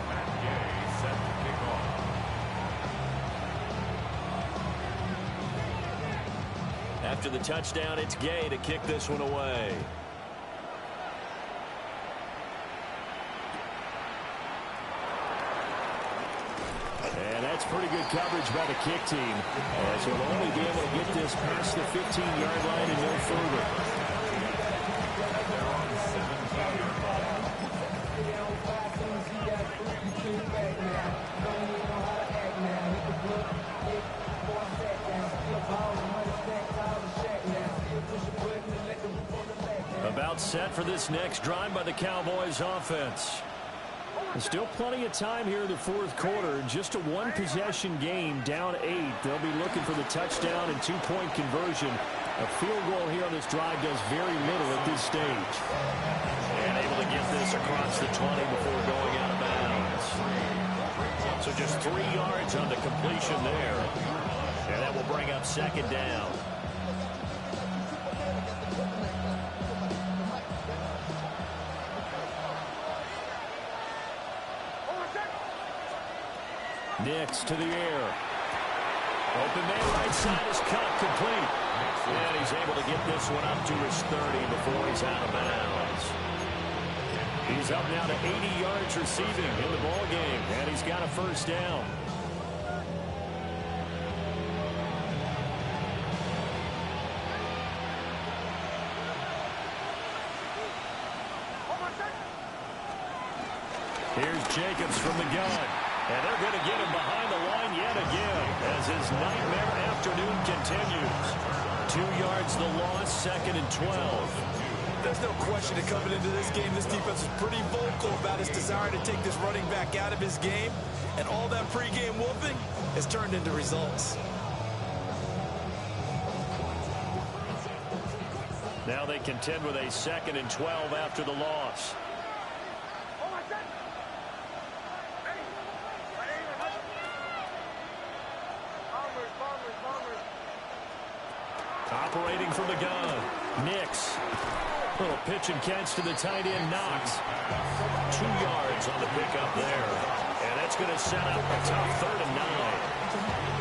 Matt Gay set to kick off. After the touchdown, it's Gay to kick this one away. That's pretty good coverage by the kick team, as he'll only be able to get this past the 15-yard line and no further. About set for this next drive by the Cowboys offense. There's still plenty of time here in the fourth quarter. Just a one-possession game, down 8. They'll be looking for the touchdown and two-point conversion. A field goal here on this drive does very little at this stage. And able to get this across the 20 before going out of bounds. So just 3 yards on the completion there. And that will bring up 2nd down. Nix to the air. Open man right side is cut complete. And he's able to get this one up to his 30 before he's out of bounds. He's up now to 80 yards receiving in the ball game, and he's got a first down. Here's Jacobs from the gun. And they're going to get him behind the line yet again as his nightmare afternoon continues. 2 yards the loss, 2nd and 12. There's no question that coming into this game, this defense was pretty vocal about his desire to take this running back out of his game. And all that pregame whooping has turned into results. Now they contend with a 2nd and 12 after the loss. Operating from the gun, Nix. Little pitch and catch to the tight end, Knox. 2 yards on the pickup there. And that's going to set up a tough 3rd and 9.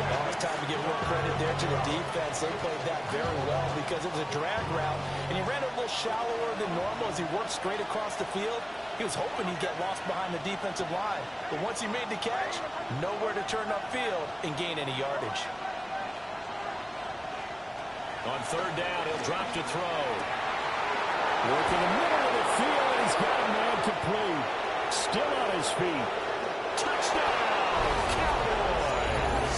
Oh, it's time to give real credit there to the defense. They played that very well because it was a drag route, and he ran a little shallower than normal as he worked straight across the field. He was hoping he'd get lost behind the defensive line. But once he made the catch, nowhere to turn upfield and gain any yardage. On third down, he'll drop to throw. Work in the middle of the field, and he's got a man complete. Still on his feet. Touchdown, Cowboys!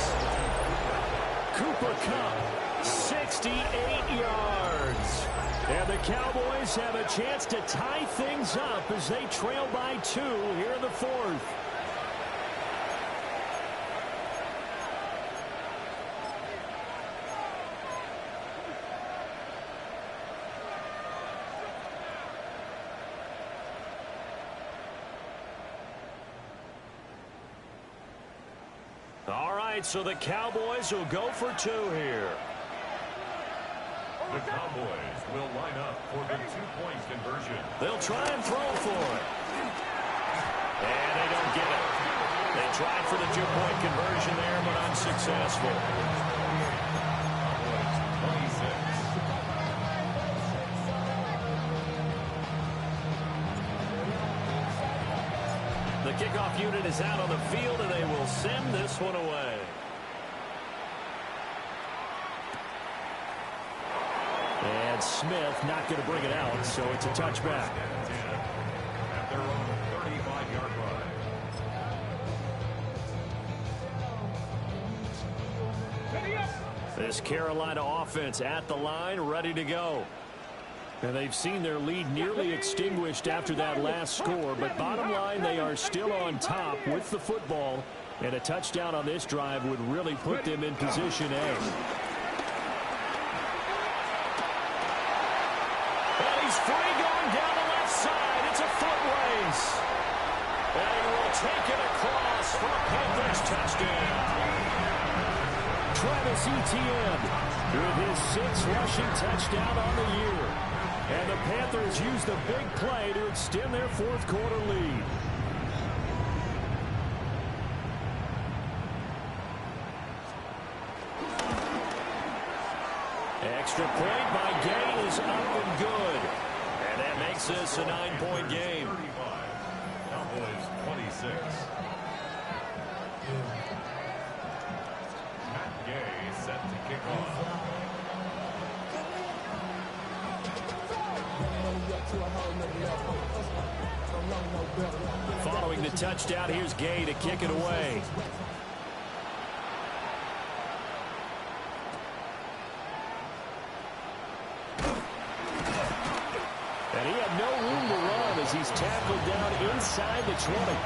Cooper Kupp, 68 yards. And the Cowboys have a chance to tie things up as they trail by 2 here in the fourth. All right, so the Cowboys will go for 2 here. The Cowboys will line up for the 2-point conversion. They'll try and throw for it. And they don't get it. They tried for the 2-point conversion there, but unsuccessful. Cowboys 26. The kickoff unit is out on the field, and they will send this one away. And Smith not going to bring it out, so it's a touchback. At their own 35-yard line. This Carolina offense at the line, ready to go. And they've seen their lead nearly extinguished after that last score, but bottom line, they are still on top with the football, and a touchdown on this drive would really put them in position A. And he's free going down the left side. It's a foot race. And he will take it across for a Panthers touchdown. Travis Etienne with his 6th rushing touchdown on the year. And the Panthers use the big play to extend their fourth-quarter lead. Extra point by Gay is up and good. And that makes this a 9-point game. 35. Cowboys 26. Matt Gay set to kick off. Following the touchdown, here's Gay to kick it away. And he had no room to run as he's tackled down inside the 20.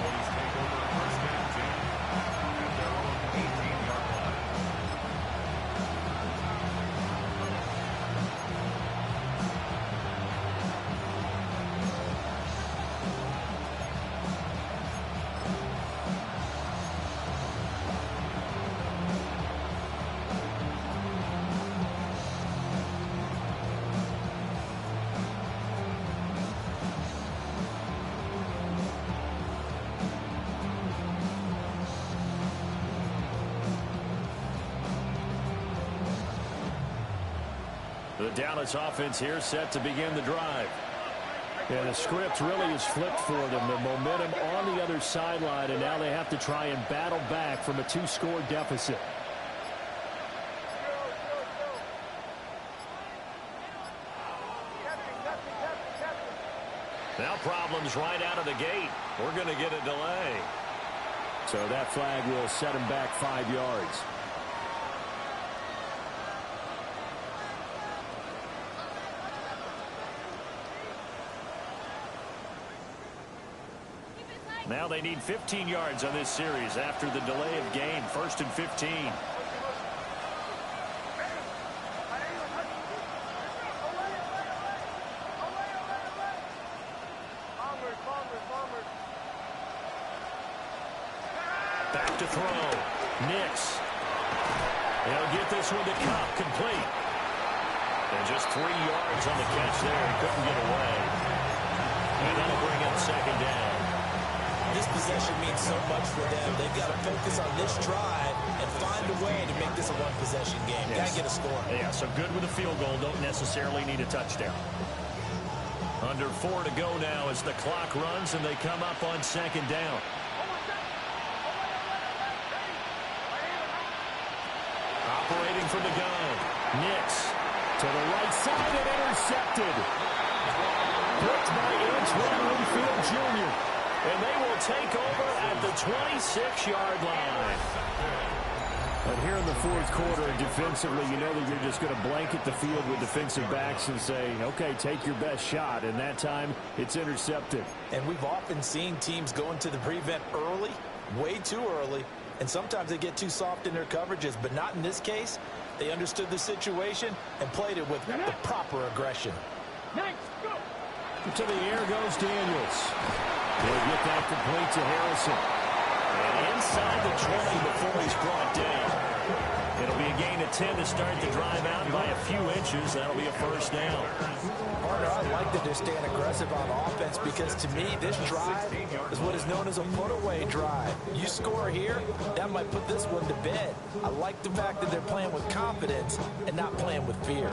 The Dallas offense here set to begin the drive. And the script really is flipped for them. The momentum on the other sideline, and now they have to try and battle back from a 2-score deficit. Now problems right out of the gate. We're going to get a delay. So that flag will set him back 5 yards. Now they need 15 yards on this series after the delay of game. 1st and 15. Back to throw. Nix. He'll get this one to Kupp, complete. And just 3 yards on the catch there. He couldn't get away. And that'll bring up 2nd down. This possession means so much for them. They've got to focus on this drive and find a way to make this a one-possession game. Yes. Got to get a score. Yeah, so good with a field goal. Don't necessarily need a touchdown. Under 4 to go now as the clock runs and they come up on 2nd down. Operating from the gun. Nix To the right side and intercepted. Picked by Antoine Winfield Jr. And they will take over at the 26-yard line. But here in the fourth quarter, defensively, you know that you're just going to blanket the field with defensive backs and say, okay, take your best shot. And that time, it's intercepted. And we've often seen teams go into the prevent early, way too early, and sometimes they get too soft in their coverages. But not in this case. They understood the situation and played it with the proper aggression. To the air goes Daniels. He'll get that complete to Harrison. And inside the 20 before he's brought down. It'll be a gain of 10 to start the drive out by a few inches. That'll be a first down. Partner, I like that they're staying aggressive on offense because to me, this drive is what is known as a put-away drive. You score here, that might put this one to bed. I like the fact that they're playing with confidence and not playing with fear.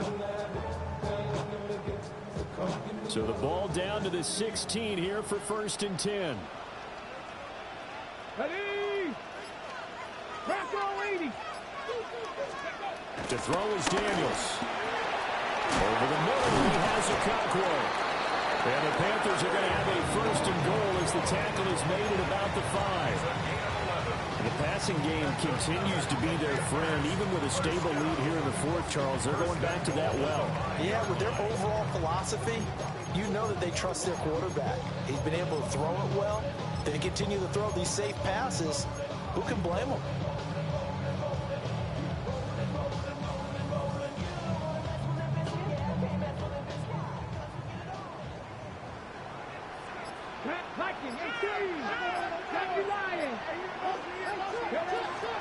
So the ball down to the 16 here for 1st and 10. Ready? Bracco 80. To throw is Daniels. Over the middle, he has a Okonkwo. And the Panthers are going to have a 1st and goal as the tackle is made at about the 5. The passing game continues to be their friend. Even with a stable lead here in the fourth, Charles, they're going back to that well. Yeah, with their overall philosophy, you know that they trust their quarterback. He's been able to throw it well. They continue to throw these safe passes. Who can blame them?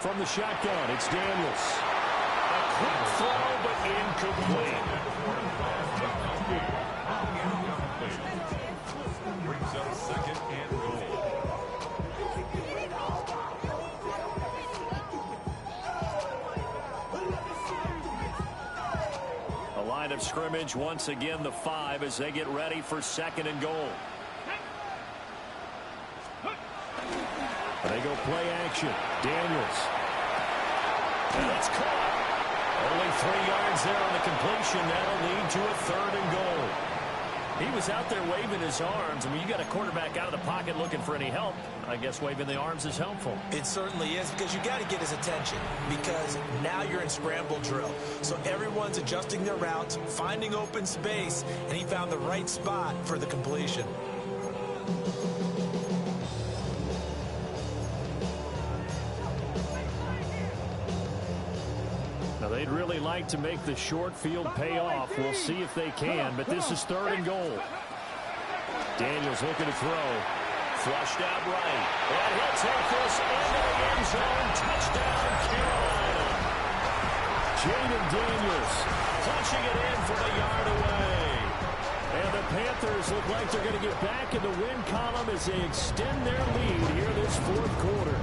From the shotgun, it's Daniels. A quick throw, but incomplete. Brings up 2nd and goal. A line of scrimmage once again, the 5 as they get ready for 2nd and goal. They go play action. Daniels. And it's caught. Only 3 yards there on the completion. That'll lead to a 3rd and goal. He was out there waving his arms. I mean, you got a quarterback out of the pocket looking for any help. I guess waving the arms is helpful. It certainly is, because you got to get his attention, because now you're in scramble drill. So everyone's adjusting their routes, finding open space, and he found the right spot for the completion. They'd really like to make the short field pay off. We'll see if they can, but this is 3rd and goal. Daniels looking to throw. Flushed out right. And he'll take this into the end zone. Touchdown, Carolina. Jaden Daniels punching it in from a yard away. And the Panthers look like they're going to get back in the win column as they extend their lead here this fourth quarter.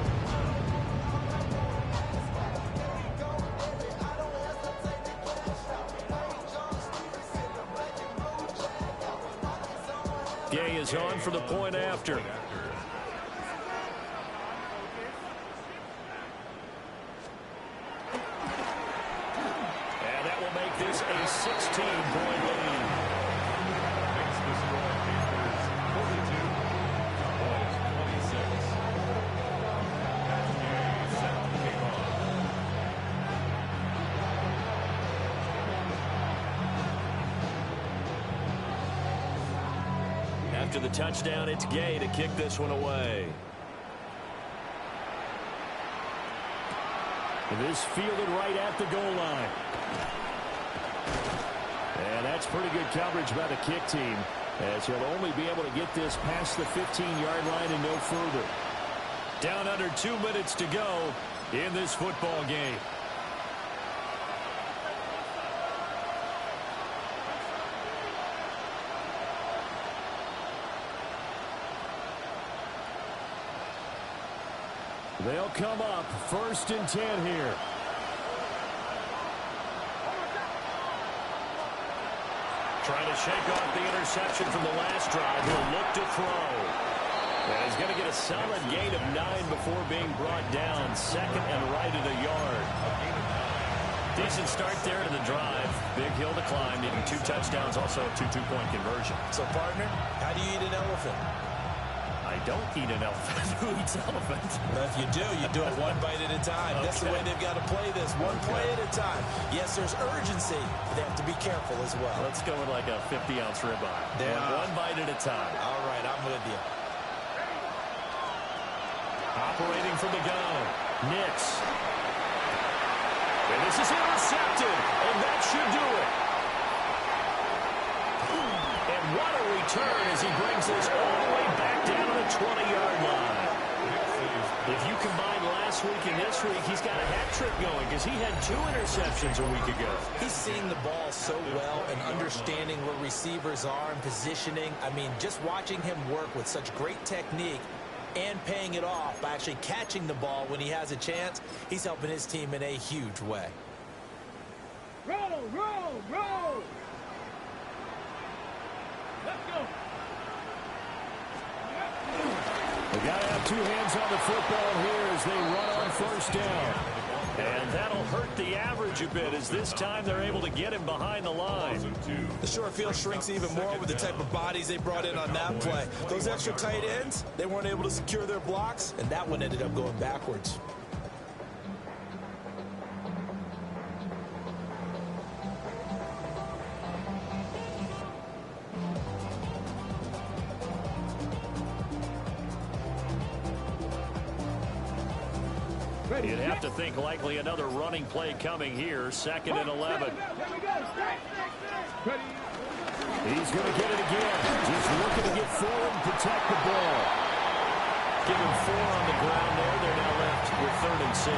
Gay is on for the point after. And that will make this a 16-point lead. Makes the score Panthers 42, Cowboys 26. As Gay set the game on. After the touchdown, it's Gay to kick this one away. This fielded right at the goal line. And that's pretty good coverage by the kick team, as he'll only be able to get this past the 15-yard line and no further. Down under 2 minutes to go in this football game. They'll come up 1st and 10 here. Trying to shake off the interception from the last drive. He'll look to throw. And he's going to get a solid gain of 9 before being brought down. 2nd and right at a yard. Decent start there to the drive. Big hill to climb, needing 2 touchdowns, also a 2 two-point conversion. So, partner, how do you eat an elephant? I don't eat an elephant. Who eats elephant? Well, if you do it one bite at a time. That's the way they've got to play this, one play at a time. Yes, there's urgency, but they have to be careful as well. Let's go with like a 50-ounce ribeye. One bite at a time. All right, I'm with you. Operating from the gun, Nix. And this is intercepted, and that should do it. And what a return as he brings this all the way back down to the 20-yard line. If you combine last week and this week, he's got a hat trick going because he had 2 interceptions a week ago. He's seeing the ball so well and understanding where receivers are and positioning. I mean, just watching him work with such great technique and paying it off by actually catching the ball when he has a chance, he's helping his team in a huge way. Roll, roll, roll. Let's go. They got to have 2 hands on the football here as they run on first down. And that'll hurt the average a bit as this time they're able to get him behind the line. The short field shrinks even more with the type of bodies they brought in on that play. Those extra tight ends, they weren't able to secure their blocks, and that one ended up going backwards. You'd have to think likely another running play coming here. 2nd and 11. He's going to get it again. Just looking to get forward and protect the ball. Give him 4 on the ground there. They're now left with 3rd and 6.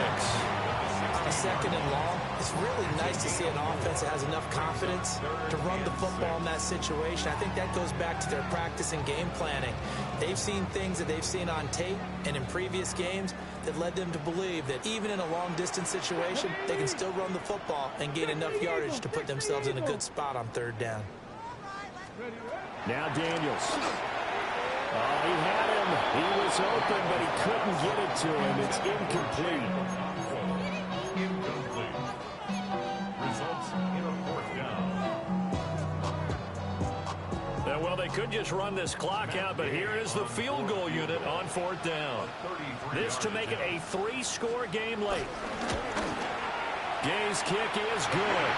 A 2nd and long. It's really nice to see an offense that has enough confidence to run the football in that situation. I think that goes back to their practice and game planning. They've seen things that they've seen on tape and in previous games that led them to believe that even in a long-distance situation, they can still run the football and gain enough yardage to put themselves in a good spot on 3rd down. Now Daniels. Oh, he had him. He was open, but he couldn't get it to him. It's incomplete. Incomplete. Results in a 4th down. Well, they could just run this clock out, but here is the field goal unit on 4th down. This to make it a 3-score game late. Gay's kick is good.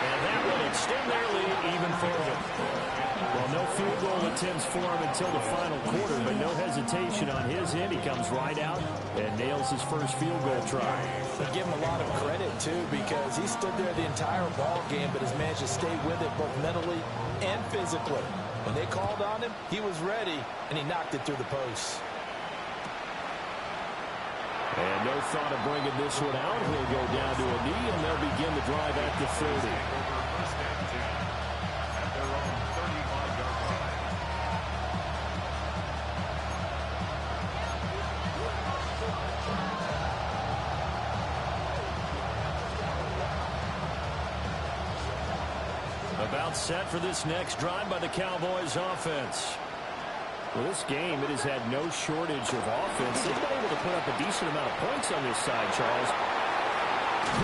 And that will extend their lead even further. Well, no field goal attempts for him until the final quarter, but no hesitation on his end. He comes right out and nails his first field goal try. But give him a lot of credit, too, because he stood there the entire ball game, but has managed to stay with it both mentally and physically. When they called on him, he was ready, and he knocked it through the post. And no thought of bringing this one out. He'll go down to a knee, and they'll begin the drive at the 30. About set for this next drive by the Cowboys offense. Well, this game, it has had no shortage of offense. They've been able to put up a decent amount of points on this side, Charles.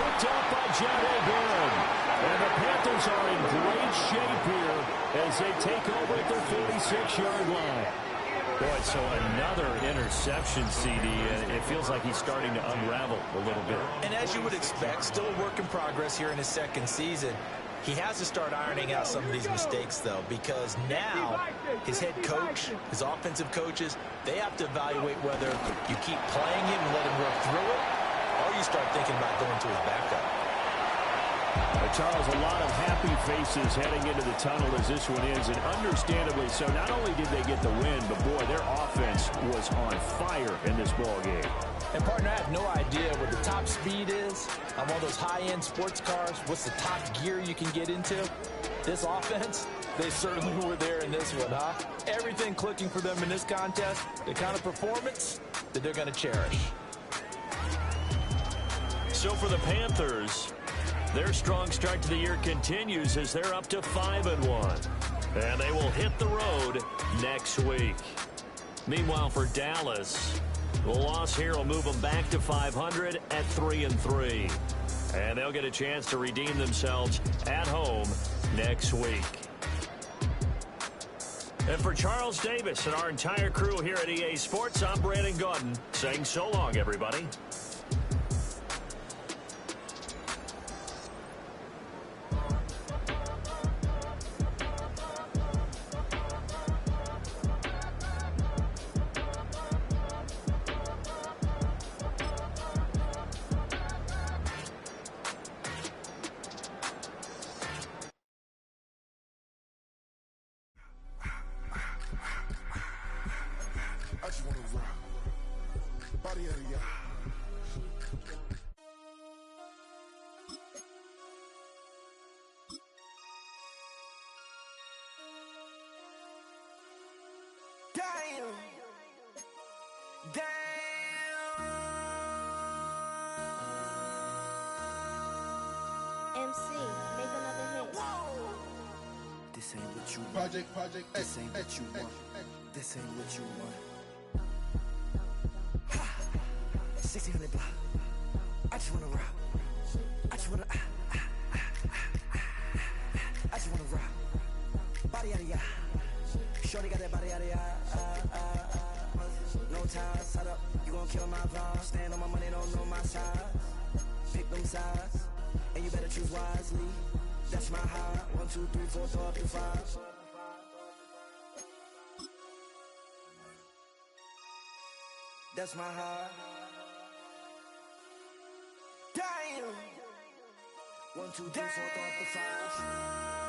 Picked up by Jahdae Barron. And the Panthers are in great shape here as they take over at their 46-yard line. Boy, so another interception, CD, and it feels like he's starting to unravel a little bit. And as you would expect, still a work in progress here in his 2nd season. He has to start ironing out some of these mistakes, though, because now his head coach, his offensive coaches, they have to evaluate whether you keep playing him and let him work through it, or you start thinking about going to his backup. Charles, a lot of happy faces heading into the tunnel as this one ends, and understandably so. Not only did they get the win, but, boy, their offense was on fire in this ball game. And, partner, I have no idea what the top speed is on one of those high-end sports cars. What's the top gear you can get into? This offense, they certainly were there in this one, huh? Everything clicking for them in this contest, the kind of performance that they're going to cherish. So for the Panthers, their strong start to the year continues as they're up to 5-1. And they will hit the road next week. Meanwhile, for Dallas, the loss here will move them back to 500 at 3-3. And they'll get a chance to redeem themselves at home next week. And for Charles Davis and our entire crew here at EA Sports, I'm Brandon Gaudin saying so long, everybody. I just wanna rock. Body out of y'all. Damn. Damn. MC, make another hit. This ain't what you want. Project, This ain't what you want. This ain't what you want. 1600 block. I just wanna rock. I just wanna. I just wanna rock. Body out of ya. Shorty got that body out of ya. No ties, set up. You gon' kill my vibe. Stand on my money, don't know my size. Pick them sides, and you better choose wisely. That's my high. 1, 2, 3, 4, throw up to 5. That's my high. Damn. 1, 2, 3, 4, throw up to 5.